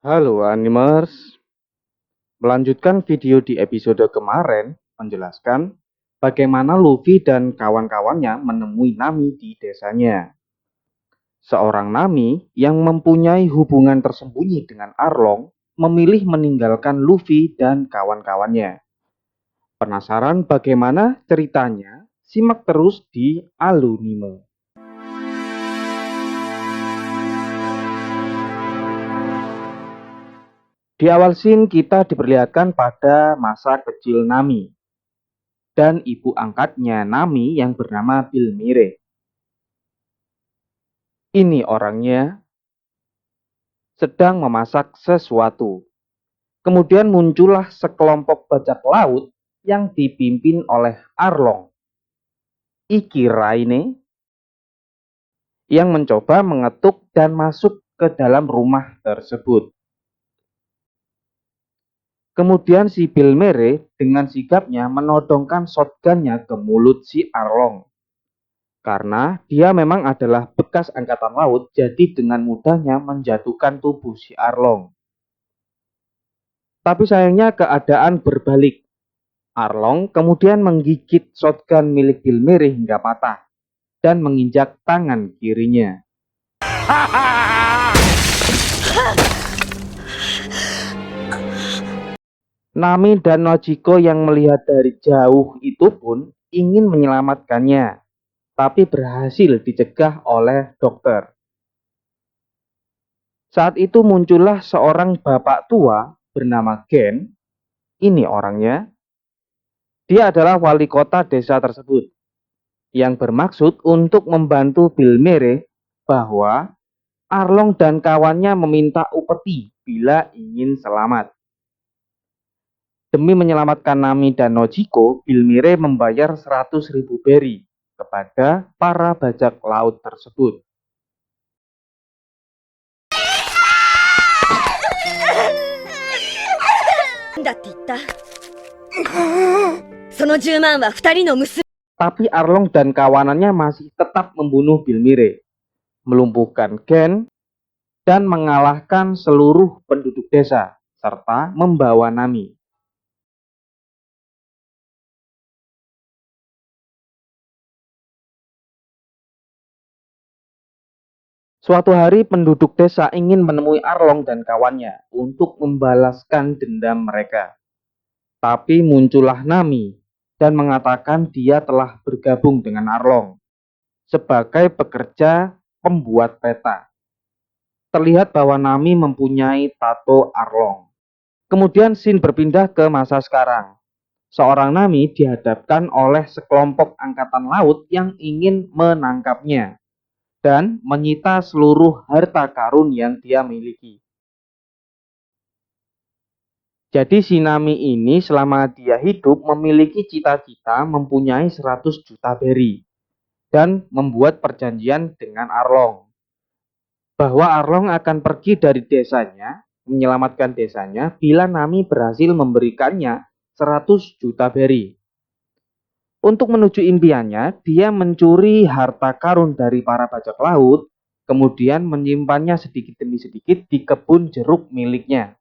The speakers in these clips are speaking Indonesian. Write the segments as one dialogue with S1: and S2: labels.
S1: Halo Animers, melanjutkan video di episode kemarin menjelaskan bagaimana Luffy dan kawan-kawannya menemui Nami di desanya. Seorang Nami yang mempunyai hubungan tersembunyi dengan Arlong memilih meninggalkan Luffy dan kawan-kawannya. Penasaran bagaimana ceritanya? Simak terus di Alunime. Di awal scene kita diperlihatkan pada masa kecil Nami dan ibu angkatnya Nami yang bernama Bilmire. Ini orangnya sedang memasak sesuatu. Kemudian muncullah sekelompok bajak laut yang dipimpin oleh Arlong Iki Raine yang mencoba mengetuk dan masuk ke dalam rumah tersebut. Kemudian si Bilmire dengan sigapnya menodongkan shotgunnya ke mulut si Arlong. Karena dia memang adalah bekas angkatan laut, jadi dengan mudahnya menjatuhkan tubuh si Arlong. Tapi sayangnya keadaan berbalik. Arlong kemudian menggigit shotgun milik Bilmire hingga patah dan menginjak tangan kirinya. Nami dan Nojiko yang melihat dari jauh itu pun ingin menyelamatkannya, tapi berhasil dicegah oleh dokter. Saat itu muncullah seorang bapak tua bernama Gen. Ini orangnya. Dia adalah wali kota desa tersebut yang bermaksud untuk membantu Bilmire bahwa Arlong dan kawannya meminta upeti bila ingin selamat. Demi menyelamatkan Nami dan Nojiko, Bilmire membayar 100.000 beri kepada para bajak laut tersebut. Tapi Arlong dan kawanannya masih tetap membunuh Bilmire, melumpuhkan Gen, dan mengalahkan seluruh penduduk desa, serta membawa Nami. Suatu hari penduduk desa ingin menemui Arlong dan kawannya untuk membalaskan dendam mereka. Tapi muncullah Nami dan mengatakan dia telah bergabung dengan Arlong sebagai pekerja pembuat peta. Terlihat bahwa Nami mempunyai tato Arlong. Kemudian scene berpindah ke masa sekarang. Seorang Nami dihadapkan oleh sekelompok angkatan laut yang ingin menangkapnya dan menyita seluruh harta karun yang dia miliki. Jadi si Nami ini selama dia hidup memiliki cita-cita mempunyai 100 juta beri dan membuat perjanjian dengan Arlong bahwa Arlong akan pergi dari desanya, menyelamatkan desanya bila Nami berhasil memberikannya 100 juta beri. Untuk menuju impiannya, dia mencuri harta karun dari para bajak laut, kemudian menyimpannya sedikit demi sedikit di kebun jeruk miliknya.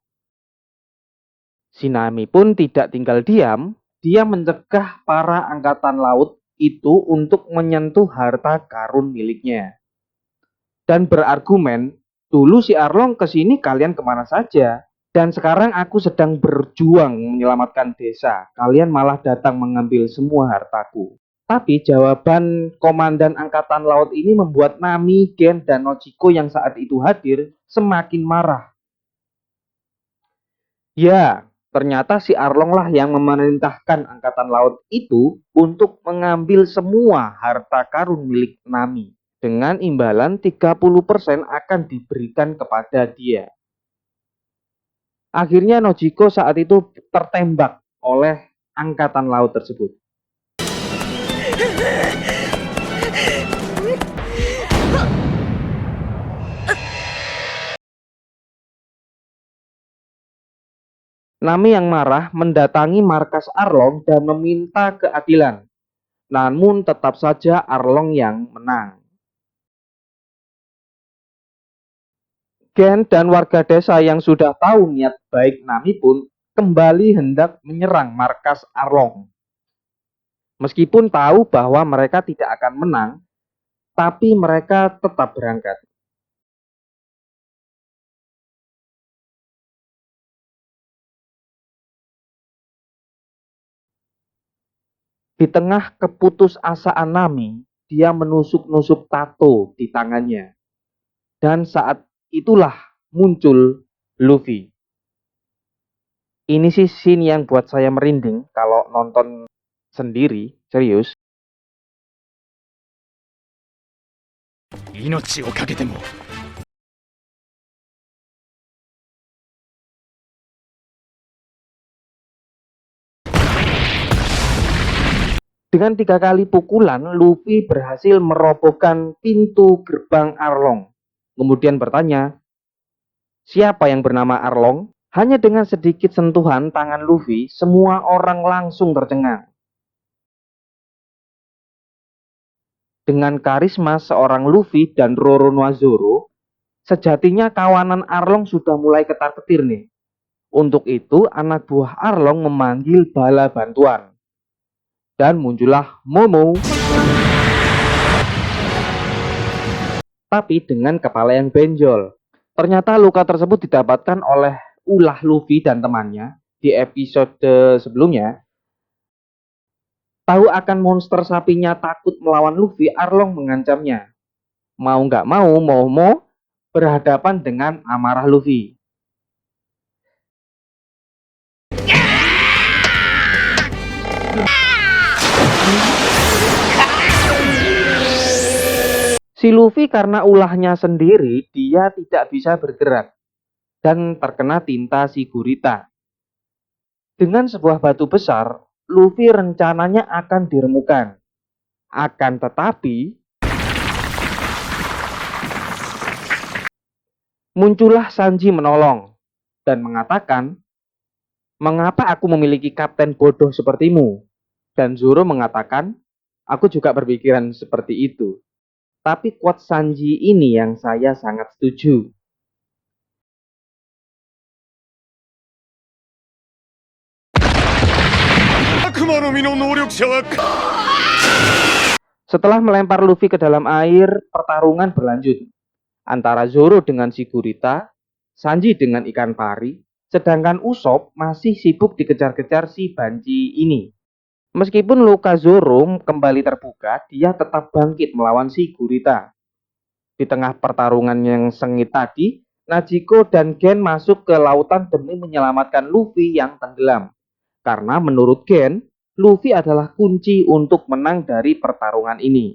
S1: Si Nami pun tidak tinggal diam, dia mencegah para angkatan laut itu untuk menyentuh harta karun miliknya. Dan berargumen, dulu si Arlong kesini kalian kemana saja, dan sekarang aku sedang berjuang menyelamatkan desa, kalian malah datang mengambil semua hartaku. Tapi jawaban komandan angkatan laut ini membuat Nami, Gen, dan Nojiko yang saat itu hadir semakin marah. Ya, ternyata si Arlong lah yang memerintahkan angkatan laut itu untuk mengambil semua harta karun milik Nami. Dengan imbalan 30% akan diberikan kepada dia. Akhirnya Nojiko saat itu tertembak oleh angkatan laut tersebut. Nami yang marah mendatangi markas Arlong dan meminta keadilan. Namun tetap saja Arlong yang menang. Gen dan warga desa yang sudah tahu niat baik Nami pun kembali hendak menyerang markas Arlong. Meskipun tahu bahwa mereka tidak akan menang, tapi mereka tetap berangkat. Di tengah keputusasaan Nami, dia menusuk-nusuk tato di tangannya. Dan saat itulah muncul Luffy. Ini sih scene yang buat saya merinding kalau nonton sendiri, serius. Dengan 3 kali pukulan, Luffy berhasil merobohkan pintu gerbang Arlong. Kemudian bertanya, siapa yang bernama Arlong? Hanya dengan sedikit sentuhan tangan Luffy, semua orang langsung tercengang. Dengan karisma seorang Luffy dan Roronoa-Zoro, sejatinya kawanan Arlong sudah mulai ketar-ketir nih. Untuk itu, anak buah Arlong memanggil bala bantuan. Dan muncullah Momo, tapi dengan kepala yang benjol. Ternyata luka tersebut didapatkan oleh ulah Luffy dan temannya di episode sebelumnya. Tahu akan monster sapinya takut melawan Luffy, Arlong mengancamnya. Mau nggak mau, Momo berhadapan dengan amarah Luffy. Si Luffy karena ulahnya sendiri, dia tidak bisa bergerak dan terkena tinta si gurita. Dengan sebuah batu besar, Luffy rencananya akan diremukan. Akan tetapi, muncullah Sanji menolong dan mengatakan, mengapa aku memiliki kapten bodoh sepertimu? Dan Zoro mengatakan, aku juga berpikiran seperti itu. Tapi quote Sanji ini yang saya sangat setuju. Setelah melempar Luffy ke dalam air, pertarungan berlanjut antara Zoro dengan si gurita, Sanji dengan ikan pari, sedangkan Usopp masih sibuk dikejar-kejar si Banji ini. Meskipun luka Zoro kembali terbuka, dia tetap bangkit melawan si gurita. Di tengah pertarungan yang sengit tadi, Najiko dan Gen masuk ke lautan demi menyelamatkan Luffy yang tenggelam. Karena menurut Gen, Luffy adalah kunci untuk menang dari pertarungan ini.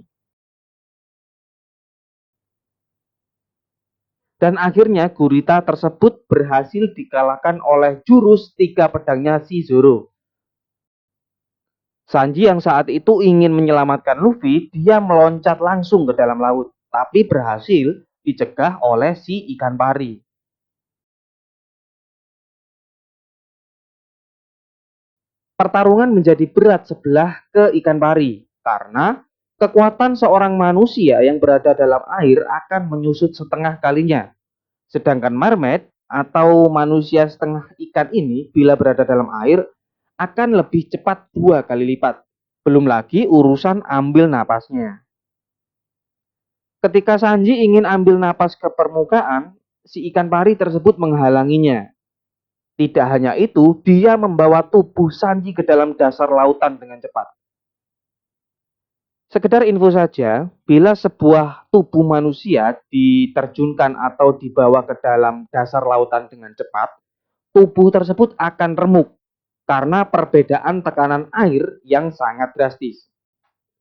S1: Dan akhirnya gurita tersebut berhasil dikalahkan oleh jurus 3 pedangnya si Zoro. Sanji yang saat itu ingin menyelamatkan Luffy, dia meloncat langsung ke dalam laut, tapi berhasil dicegah oleh si ikan pari. Pertarungan menjadi berat sebelah ke ikan pari, karena kekuatan seorang manusia yang berada dalam air akan menyusut setengah kalinya. Sedangkan mermaid atau manusia setengah ikan ini bila berada dalam air akan lebih cepat 2 kali lipat. Belum lagi urusan ambil napasnya. Ketika Sanji ingin ambil napas ke permukaan, si ikan pari tersebut menghalanginya. Tidak hanya itu, dia membawa tubuh Sanji ke dalam dasar lautan dengan cepat. Sekedar info saja, bila sebuah tubuh manusia diterjunkan atau dibawa ke dalam dasar lautan dengan cepat, tubuh tersebut akan remuk karena perbedaan tekanan air yang sangat drastis.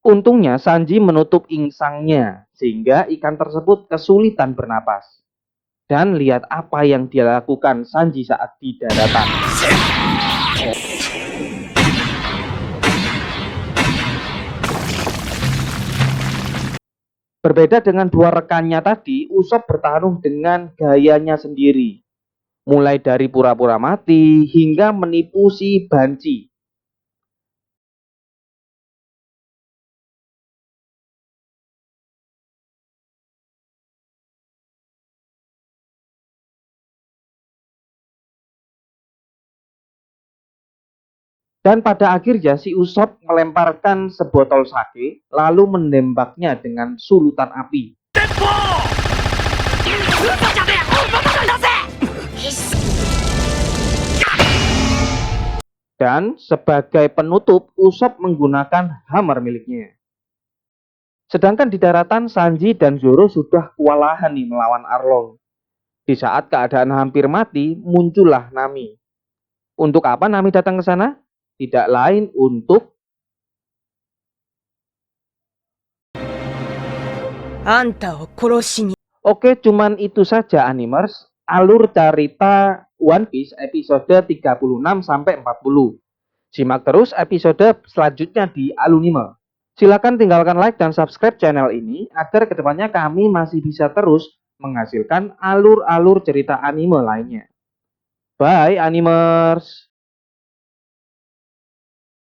S1: Untungnya Sanji menutup insangnya sehingga ikan tersebut kesulitan bernapas. Dan lihat apa yang dia lakukan Sanji saat di daratan. Berbeda dengan 2 rekannya tadi, Usopp bertarung dengan gayanya sendiri. Mulai dari pura-pura mati hingga menipu si Banci. Dan pada akhirnya si Usopp melemparkan sebotol sake lalu menembaknya dengan sulutan api. Dan sebagai penutup, Usopp menggunakan hammer miliknya. Sedangkan di daratan, Sanji dan Zoro sudah kewalahan nih melawan Arlong. Di saat keadaan hampir mati, muncullah Nami. Untuk apa Nami datang ke sana? Tidak lain untuk Oke, cuman itu saja animers. Alur cerita One Piece episode 36 sampai 40. Simak terus episode selanjutnya di Alunime. Silakan tinggalkan like dan subscribe channel ini agar kedepannya kami masih bisa terus menghasilkan alur-alur cerita anime lainnya. Bye animers.